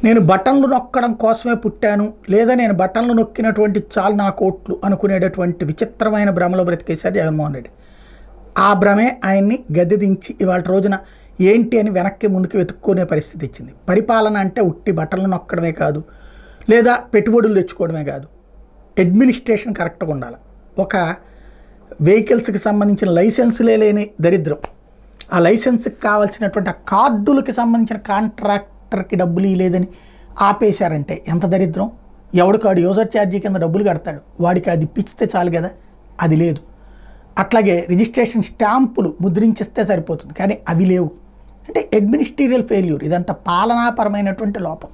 నేను బటన్లు నొక్కడం కోసమే పుట్టాను, లేదా నేను బటన్లు నొక్కినటువంటి చాలు నా కోట్లు అనుకునేటటువంటి విచిత్రమైన భ్రమలో బ్రతికేశారు జగన్మోహన్ రెడ్డి. ఆ భ్రమే ఆయన్ని గద్దె దించి ఇవాళ రోజున ఏంటి అని వెనక్కి ముందుకు వెతుక్కునే పరిస్థితి ఇచ్చింది. పరిపాలన అంటే ఉట్టి బటన్లు నొక్కడమే కాదు, లేదా పెట్టుబడులు తెచ్చుకోవడమే కాదు, అడ్మినిస్ట్రేషన్ కరెక్ట్గా ఉండాలి. ఒక వెహికల్స్కి సంబంధించిన లైసెన్సులే లేని దరిద్రం, ఆ లైసెన్స్కి కావాల్సినటువంటి ఆ కార్డులకి సంబంధించిన కాంట్రాక్టర్కి డబ్బులు ఇవ్వలేదని ఆపేశారంటే ఎంత దరిద్రం. ఎవడికాడు యూజర్ ఛార్జీ కింద డబ్బులు కడతాడు, వాడికి అది ఇప్పిస్తే చాలు కదా, అది లేదు. అట్లాగే రిజిస్ట్రేషన్ స్టాంపులు ముద్రించిస్తే సరిపోతుంది, కానీ అవి లేవు. అంటే అడ్మినిస్ట్రీరియల్ ఫెయిల్యూర్, ఇదంతా పాలనాపరమైనటువంటి లోపం.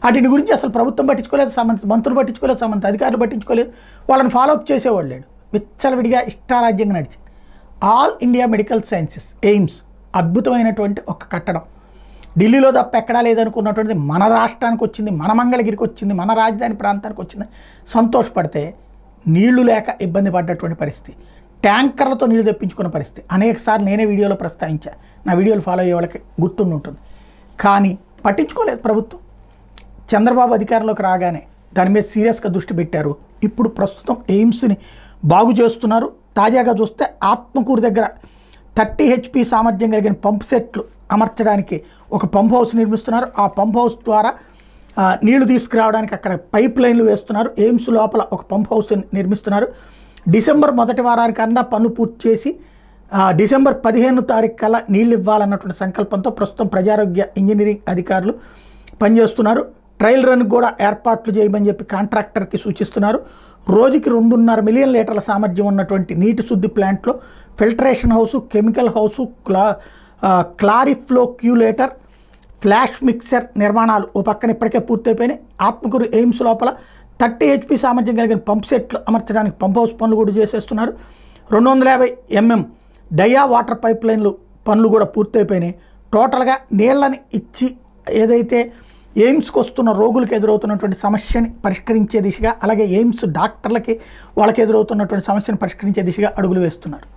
వాటిని గురించి అసలు ప్రభుత్వం పట్టించుకోలేదు, సంబంధిత మంత్రులు పట్టించుకోలేదు, సంబంధిత అధికారులు పట్టించుకోలేదు, వాళ్ళని ఫాలోఅప్ చేసేవాళ్ళు లేడు. విచ్చలవిడిగా ఇష్టారాజ్యంగా నడిచింది. All India medical sciences AIIMS అద్భుతమైనటువంటి ఒక కట్టడం, ఢిల్లీలో తప్ప ఎక్కడా లేదనుకున్నటువంటిది మన రాష్ట్రానికి వచ్చింది, మన మంగళగిరికి వచ్చింది, మన రాజధాని ప్రాంతానికి వచ్చింది. సంతోషపడితే నీళ్లు లేక ఇబ్బంది పడ్డటువంటి పరిస్థితి, ట్యాంకర్లతో నీళ్లు తెప్పించుకున్న పరిస్థితి అనేకసార్లు నేనే వీడియోలో ప్రస్తావించా. నా వీడియోలు ఫాలో అయ్యే వాళ్ళకి గుర్తుండి ఉంటుంది. కానీ పట్టించుకోలేదు ప్రభుత్వం. చంద్రబాబు అధికారంలోకి రాగానే దాని మీద సీరియస్గా దృష్టి పెట్టారు. ఇప్పుడు ప్రస్తుతం ఎయిమ్స్ని బాగు చేస్తున్నారు. తాజాగా చూస్తే ఆత్మకూరు దగ్గర 30 HP సామర్థ్యం కలిగిన పంప్ సెట్లు అమర్చడానికి ఒక పంప్ హౌస్ నిర్మిస్తున్నారు. ఆ పంప్ హౌస్ ద్వారా నీళ్లు తీసుకురావడానికి అక్కడ పైప్ లైన్లు వేస్తున్నారు. ఎయిమ్స్ లోపల ఒక పంప్ హౌస్ నిర్మిస్తున్నారు. డిసెంబర్ మొదటి వారానికన్నా పనులు పూర్తి చేసి డిసెంబర్ 15వ తారీఖు కల్లా నీళ్ళు ఇవ్వాలన్నటువంటి సంకల్పంతో ప్రస్తుతం ప్రజారోగ్య ఇంజనీరింగ్ అధికారులు పనిచేస్తున్నారు. ట్రయల్ రన్ కూడా ఏర్పాట్లు చేయమని చెప్పి కాంట్రాక్టర్కి సూచిస్తున్నారు. రోజుకి 2.5 మిలియన్ లీటర్ల సామర్థ్యం ఉన్నటువంటి నీటి శుద్ధి ప్లాంట్లో filtration house, chemical house, clariflocculator, flash mixer నిర్మాణాలు ఓ పక్కన ఇప్పటికే పూర్తయిపోయినాయి. ఆత్మకూరు ఎయిమ్స్ లోపల 30 HP సామర్థ్యం కలిగిన పంప్ సెట్లు అమర్చడానికి పంప్ హౌస్ పనులు కూడా చేసేస్తున్నారు. 250 mm డయా వాటర్ పైప్ లైన్లు పనులు కూడా పూర్తయిపోయినాయి. టోటల్గా నీళ్ళని ఇచ్చి ఏదైతే ఎయిమ్స్కి వస్తున్న రోగులకు ఎదురవుతున్నటువంటి సమస్యని పరిష్కరించే దిశగా, అలాగే ఎయిమ్స్ డాక్టర్లకి వాళ్ళకి ఎదురవుతున్నటువంటి సమస్యను పరిష్కరించే దిశగా అడుగులు వేస్తున్నారు.